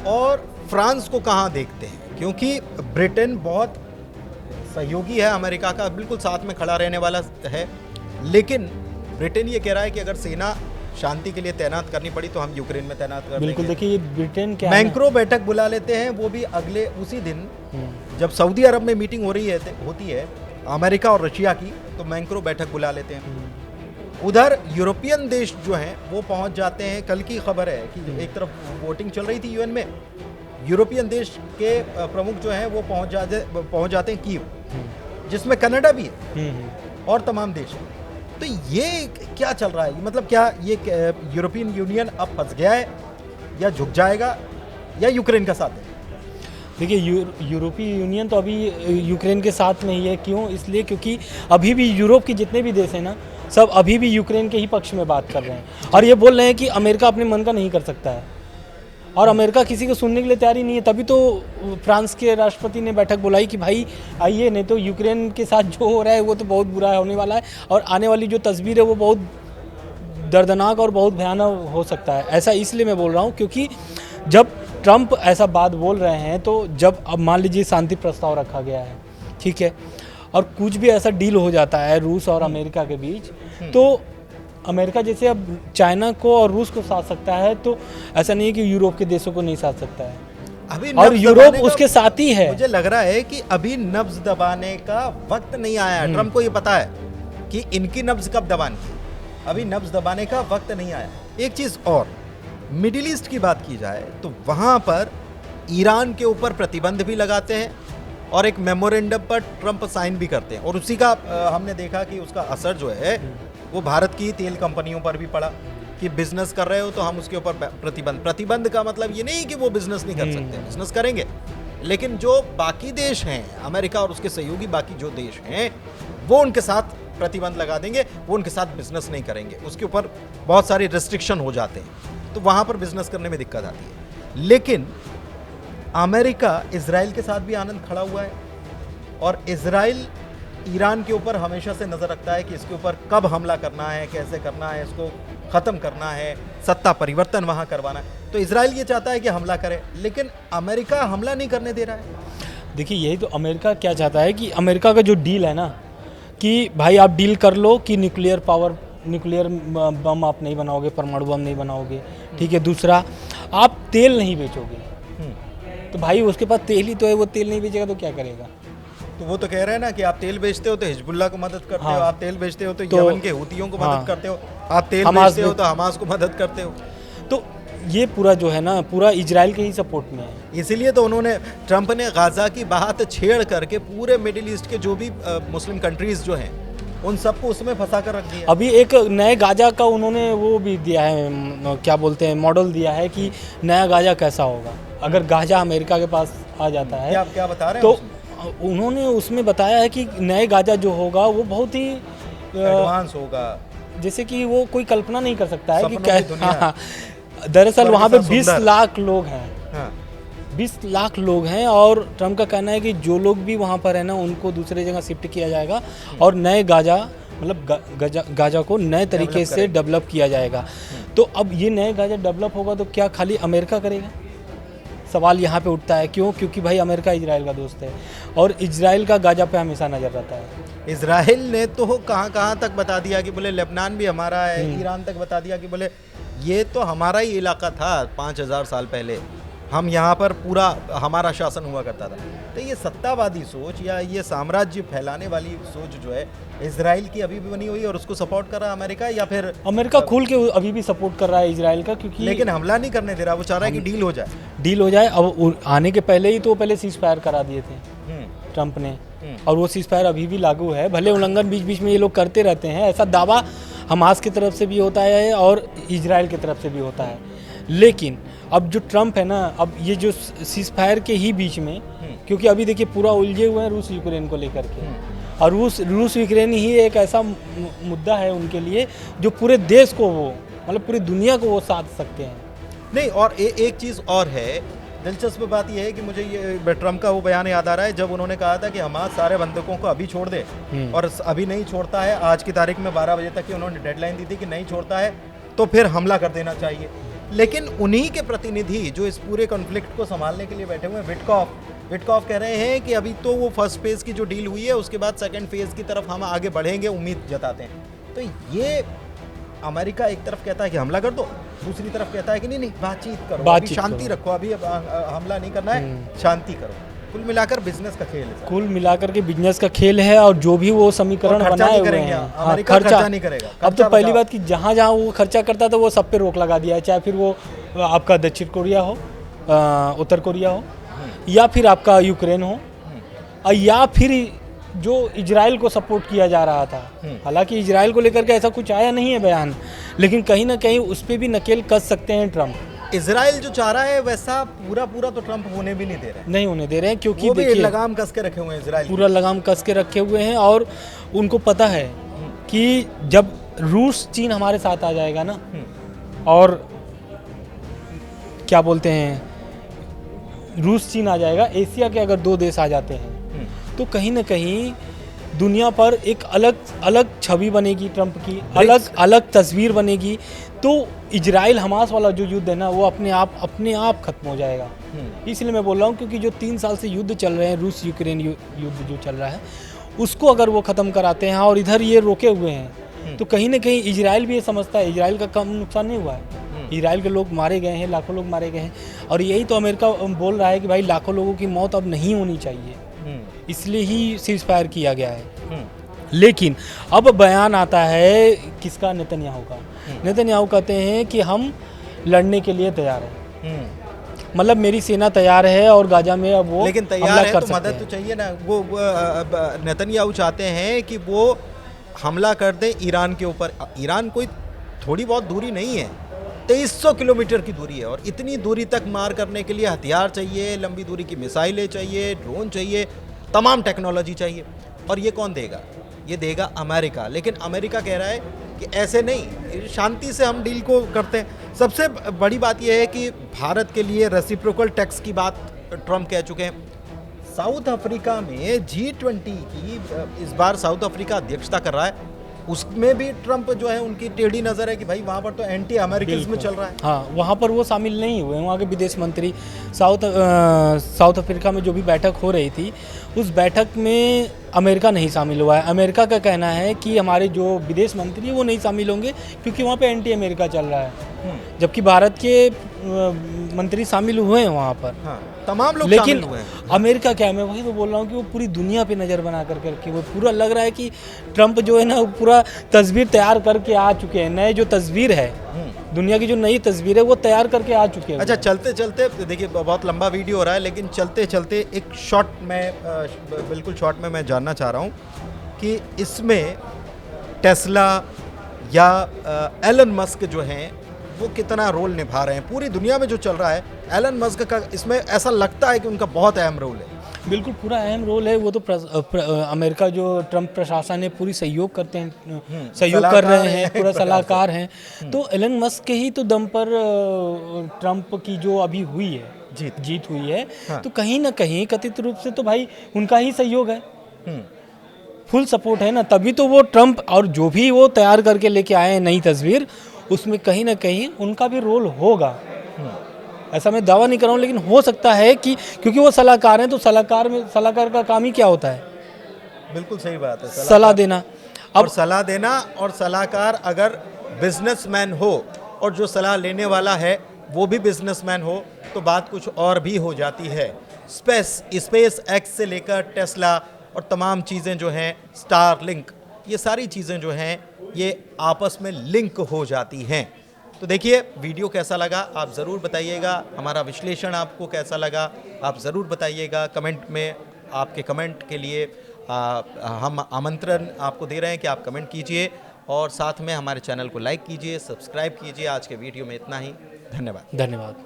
और फ्रांस को कहाँ देखते हैं, क्योंकि ब्रिटेन बहुत सहयोगी है अमेरिका का, बिल्कुल साथ में खड़ा रहने वाला है, लेकिन ब्रिटेन ये कह रहा है कि अगर सेना शांति के लिए तैनात करनी पड़ी तो हम यूक्रेन में तैनात कर बिल्कुल। देंगे। देखिए ये ब्रिटेन क्या है मैक्रो बैठक बुला लेते हैं, वो भी अगले उसी दिन जब सऊदी अरब में मीटिंग होती है अमेरिका और रशिया की, तो मैक्रो बैठक बुला लेते हैं। उधर यूरोपियन देश जो हैं वो पहुंच जाते हैं। कल की खबर है कि एक तरफ वोटिंग चल रही थी यूएन में, यूरोपियन देश के प्रमुख जो हैं वो पहुंच जाते हैं कीव, जिसमें कनाडा भी है और तमाम देश हैं। तो ये क्या चल रहा है, मतलब क्या ये यूरोपियन यूनियन अब फंस गया है या झुक जाएगा या यूक्रेन का साथ है? देखिए यूरोपीय यूनियन तो अभी यूक्रेन के साथ में ही है। क्यों? इसलिए क्योंकि अभी भी यूरोप के जितने भी देश हैं ना, सब अभी भी यूक्रेन के ही पक्ष में बात कर रहे हैं और ये बोल रहे हैं कि अमेरिका अपने मन का नहीं कर सकता है और अमेरिका किसी को सुनने के लिए तैयार ही नहीं है। तभी तो फ्रांस के राष्ट्रपति ने बैठक बुलाई कि भाई आइए, नहीं तो यूक्रेन के साथ जो हो रहा है वो तो बहुत बुरा होने वाला है और आने वाली जो तस्वीर है वो बहुत दर्दनाक और बहुत भयानक हो सकता है। ऐसा इसलिए मैं बोल रहा हूँ क्योंकि जब ट्रंप ऐसा बात बोल रहे हैं तो जब अब मान लीजिए शांति प्रस्ताव रखा गया है, ठीक है, और कुछ भी ऐसा डील हो जाता है रूस और अमेरिका के बीच, तो अमेरिका जैसे अब चाइना को और रूस को साथ सकता है, तो ऐसा नहीं है कि यूरोप के देशों को नहीं साथ सकता है। अभी और यूरोप उसके साथ ही है। मुझे लग रहा है कि अभी नब्ज दबाने का वक्त नहीं आया है। ट्रंप को ये पता है कि इनकी नब्ज कब दबानी, अभी नब्ज दबाने का वक्त नहीं आया। एक चीज और, मिडिल ईस्ट की बात की जाए तो वहां पर ईरान के ऊपर प्रतिबंध भी लगाते हैं और एक मेमोरेंडम पर ट्रंप साइन भी करते हैं, और उसी का हमने देखा कि उसका असर जो है वो भारत की तेल कंपनियों पर भी पड़ा कि बिजनेस कर रहे हो तो हम उसके ऊपर प्रतिबंध का मतलब ये नहीं कि वो बिजनेस नहीं कर सकते, बिजनेस करेंगे, लेकिन जो बाकी देश हैं अमेरिका और उसके सहयोगी बाकी जो देश हैं वो उनके साथ प्रतिबंध लगा देंगे, वो उनके साथ बिजनेस नहीं करेंगे, उसके ऊपर बहुत सारे रिस्ट्रिक्शन हो जाते हैं, तो वहां पर बिजनेस करने में दिक्कत आती है। लेकिन अमेरिका इजराइल के साथ भी आनंद खड़ा हुआ है और इजराइल ईरान के ऊपर हमेशा से नजर रखता है कि इसके ऊपर कब हमला करना है, कैसे करना है, इसको खत्म करना है, सत्ता परिवर्तन वहां करवाना है। तो इजराइल ये चाहता है कि हमला करे, लेकिन अमेरिका हमला नहीं करने दे रहा है। देखिए यही तो अमेरिका क्या चाहता है कि अमेरिका का जो डील है ना कि भाई आप डील कर लो कि न्यूक्लियर बम आप नहीं बनाओगे, परमाणु बम नहीं बनाओगे, ठीक है। दूसरा, आप तेल नहीं बेचोगे, तो भाई उसके पास तेल ही तो है, वो तेल नहीं बेचेगा तो क्या करेगा? तो वो तो कह रहे हैं ना कि आप तेल बेचते हो तो हिजबुल्लाह को मदद करते हो, आप तेल बेचते हो तो यमन के हूतियों को मदद करते हो, आप तेल बेचते हो तो हमास को मदद करते हो। तो ये पूरा जो है ना पूरा इजराइल के ही सपोर्ट में है। इसीलिए तो ट्रंप ने गाजा की बात छेड़ करके पूरे मिडिल ईस्ट के जो भी मुस्लिम कंट्रीज जो हैं उन सबको उसमें फंसा कर रख दिया। अभी एक नए गाजा का उन्होंने वो भी दिया है, क्या बोलते हैं, मॉडल दिया है कि नया गाजा कैसा होगा अगर गाजा अमेरिका के पास आ जाता है। क्या बता रहे हैं? तो उन्होंने उसमें बताया है कि नए गाजा जो होगा वो बहुत ही एडवांस होगा, जैसे कि वो कोई कल्पना नहीं कर सकता है कि दरअसल वहाँ पे 20 लाख लोग हैं, 20 लाख लोग हैं, और ट्रंप का कहना है कि जो लोग भी वहाँ पर है ना उनको दूसरे जगह शिफ्ट किया जाएगा और नए गाजा मतलब गाजा को नए तरीके से डेवलप किया जाएगा। तो अब ये नए गाजा डेवलप होगा तो क्या खाली अमेरिका करेगा? सवाल यहाँ पे उठता है। क्यों? क्योंकि भाई अमेरिका इजराइल का दोस्त है और इजराइल का गाजा पे हमेशा नज़र रहता है। इजराइल ने तो कहाँ तक बता दिया कि बोले लेबनान भी हमारा है, ईरान तक बता दिया कि बोले ये तो हमारा ही इलाका था 5000 साल पहले, हम यहाँ पर पूरा हमारा शासन हुआ करता था। तो ये सत्तावादी सोच या ये साम्राज्य फैलाने वाली सोच जो है इजराइल की अभी भी बनी हुई है और उसको सपोर्ट कर रहा है अमेरिका, या फिर अमेरिका खुल के अभी भी सपोर्ट कर रहा है इजराइल का, क्योंकि लेकिन हमला नहीं करने दे रहा, वो चाह रहा है कि डील हो जाए। अब आने के पहले ही तो पहले सीज फायर करा दिए थे ट्रंप ने, और वो सीज फायर अभी भी लागू है। भले उल्लंघन बीच बीच में ये लोग करते रहते हैं, ऐसा दावा हमास की तरफ से भी होता है और इजराइल की तरफ से भी होता है, लेकिन अब जो ट्रंप है ना, अब ये जो सीज फायर के ही बीच में, क्योंकि अभी देखिए पूरा उलझे हुए हैं रूस यूक्रेन को लेकर के, और रूस यूक्रेन ही एक ऐसा मुद्दा है उनके लिए जो पूरे देश को वो मतलब पूरी दुनिया को वो साथ सकते हैं। नहीं, और एक चीज़ और है, दिलचस्प बात यह है कि मुझे ये ट्रंप का वो बयान याद आ रहा है जब उन्होंने कहा था कि हमास सारे बंधकों को अभी छोड़ दे, और अभी नहीं छोड़ता है, आज की तारीख में 12 बजे तक की उन्होंने डेडलाइन दी थी कि नहीं छोड़ता है तो फिर हमला कर देना चाहिए। लेकिन उन्हीं के प्रतिनिधि जो इस पूरे कॉन्फ्लिक्ट को संभालने के लिए बैठे हुए हैं, विटकॉफ कह रहे हैं कि अभी तो वो फर्स्ट फेज की जो डील हुई है उसके बाद सेकंड फेज की तरफ हम आगे बढ़ेंगे, उम्मीद जताते हैं। तो ये अमेरिका एक तरफ कहता है कि हमला कर दो, दूसरी तरफ कहता है कि नहीं बातचीत करो, अभी शांति रखो, अभी हमला नहीं करना है, शांति करो। कुल मिलाकर बिजनेस का खेल है। कुल मिलाकर के बिजनेस का खेल है, और जो भी वो समीकरण बनाए हुए हैं, खर्चा नहीं करेगा। अब तो पहली बात कि जहाँ जहाँ वो खर्चा करता था वो सब पे रोक लगा दिया है, चाहे फिर वो आपका दक्षिण कोरिया हो, उत्तर कोरिया हो, या फिर आपका यूक्रेन हो, या फिर जो इजराइल को सपोर्ट किया जा रहा था। हालांकि इजराइल को लेकर के ऐसा कुछ आया नहीं है बयान, लेकिन कहीं ना कहीं उस पर भी नकेल कस सकते हैं ट्रम्प। इजराइल जो चाह रहा है वैसा पूरा तो ट्रम्प होने भी नहीं दे रहे हैं। नहीं होने दे रहे हैं, क्योंकि देखिए लगाम कस के रखे हुए हैं इजराइल, पूरा लगाम कस के रखे हुए हैं। और उनको पता है कि जब रूस चीन हमारे साथ आ जाएगा ना, और क्या बोलते हैं, रूस चीन आ जाएगा, एशिया के अगर दो देश आ जाते हैं तो कहीं ना कहीं दुनिया पर एक अलग छवि बनेगी ट्रम्प की, अलग तस्वीर बनेगी। तो इजराइल हमास वाला जो युद्ध है ना, वो अपने आप खत्म हो जाएगा। इसलिए मैं बोल रहा हूँ, क्योंकि जो 3 साल से युद्ध चल रहे हैं, रूस यूक्रेन युद्ध जो चल रहा है, उसको अगर वो ख़त्म कराते हैं और इधर ये रोके हुए हैं, तो कहीं ना कहीं इजराइल भी ये समझता है इजराइल का कम नुकसान नहीं हुआ है। इजराइल के लोग मारे गए हैं, लाखों लोग मारे गए हैं, और यही तो अमेरिका बोल रहा है कि भाई लाखों लोगों की मौत अब नहीं होनी चाहिए, इसलिए ही सीज फायर किया गया है। लेकिन अब बयान आता है किसका, नेतन्याहू का। नेतन्याहू कहते हैं कि हम लड़ने के लिए तैयार हैं, मतलब मेरी सेना तैयार है और गाजा में अब वो लेकिन तैयार है तो मदद तो चाहिए ना। वो नेतन्याहू चाहते हैं कि वो हमला कर दें ईरान के ऊपर। ईरान कोई थोड़ी बहुत दूरी नहीं है, 2300 किलोमीटर की दूरी है, और इतनी दूरी तक मार करने के लिए हथियार चाहिए, लंबी दूरी की मिसाइलें चाहिए, ड्रोन चाहिए, तमाम टेक्नोलॉजी चाहिए। और ये कौन देगा? ये देगा अमेरिका। लेकिन अमेरिका कह रहा है कि ऐसे नहीं, शांति से हम डील को करते हैं। सबसे बड़ी बात यह है कि भारत के लिए रेसिप्रोकल टैक्स की बात ट्रम्प कह चुके हैं। साउथ अफ्रीका में G20 की इस बार साउथ अफ्रीका अध्यक्षता कर रहा है, उसमें भी ट्रम्प जो है उनकी टेढ़ी नज़र है कि भाई वहाँ पर तो एंटी अमेरिकनिज्म चल रहा है। हाँ, वहाँ पर वो शामिल नहीं हुए। वहाँ के विदेश मंत्री साउथ अफ्रीका में जो भी बैठक हो रही थी, उस बैठक में अमेरिका नहीं शामिल हुआ है। अमेरिका का कहना है कि हमारे जो विदेश मंत्री हैं वो नहीं शामिल होंगे क्योंकि वहाँ पे एंटी अमेरिका चल रहा है, जबकि भारत के मंत्री शामिल हुए हैं वहाँ पर। हाँ, तमाम लोग लेकिन शामिल हुए हैं। अमेरिका क्या है, मैं वही तो बोल रहा हूँ कि वो पूरी दुनिया पे नज़र बना करके रखी। वो पूरा लग रहा है कि ट्रम्प जो है ना, वो पूरा तस्वीर तैयार करके आ चुके हैं। नए जो तस्वीर है, दुनिया की जो नई तस्वीर है, वो तैयार करके आ चुके हैं। अच्छा, चलते चलते देखिए बहुत लंबा वीडियो हो रहा है, लेकिन चलते चलते एक शॉट में बिल्कुल शॉर्ट में मैं जानना चाह रहा हूँ कि इसमें टेस्ला या एलन मस्क जो हैं वो कितना रोल निभा रहे हैं पूरी दुनिया में जो चल रहा है। एलन मस्क का इसमें ऐसा लगता है कि उनका बहुत अहम रोल है। बिल्कुल पूरा अहम रोल है। वो तो अमेरिका जो ट्रम्प प्रशासन है पूरी सहयोग करते हैं, सहयोग कर रहे हैं, पूरा सलाहकार हैं। तो एलन मस्क के ही तो दम पर ट्रम्प की जो अभी हुई है जीत हुई है। हाँ। तो कहीं ना कहीं कथित रूप से तो भाई उनका ही सहयोग है, फुल सपोर्ट है ना, तभी तो वो ट्रम्प और जो भी वो तैयार करके लेके आए हैं नई तस्वीर, उसमें कहीं ना कहीं उनका भी रोल होगा। ऐसा मैं दावा नहीं कर रहा हूँ, लेकिन हो सकता है कि क्योंकि वो सलाहकार हैं, तो सलाहकार का काम ही क्या होता है? बिल्कुल सही बात है, सलाह देना। अब सलाह देना, और सलाहकार अगर बिजनेसमैन हो और जो सलाह लेने वाला है वो भी बिजनेसमैन हो तो बात कुछ और भी हो जाती है। स्पेस एक्स से लेकर टेस्ला और तमाम चीज़ें जो हैं, स्टारलिंक, ये सारी चीज़ें जो हैं ये आपस में लिंक हो जाती हैं। तो देखिए वीडियो कैसा लगा आप ज़रूर बताइएगा, हमारा विश्लेषण आपको कैसा लगा आप ज़रूर बताइएगा कमेंट में। आपके कमेंट के लिए हम आमंत्रण आपको दे रहे हैं कि आप कमेंट कीजिए और साथ में हमारे चैनल को लाइक कीजिए, सब्सक्राइब कीजिए। आज के वीडियो में इतना ही, धन्यवाद।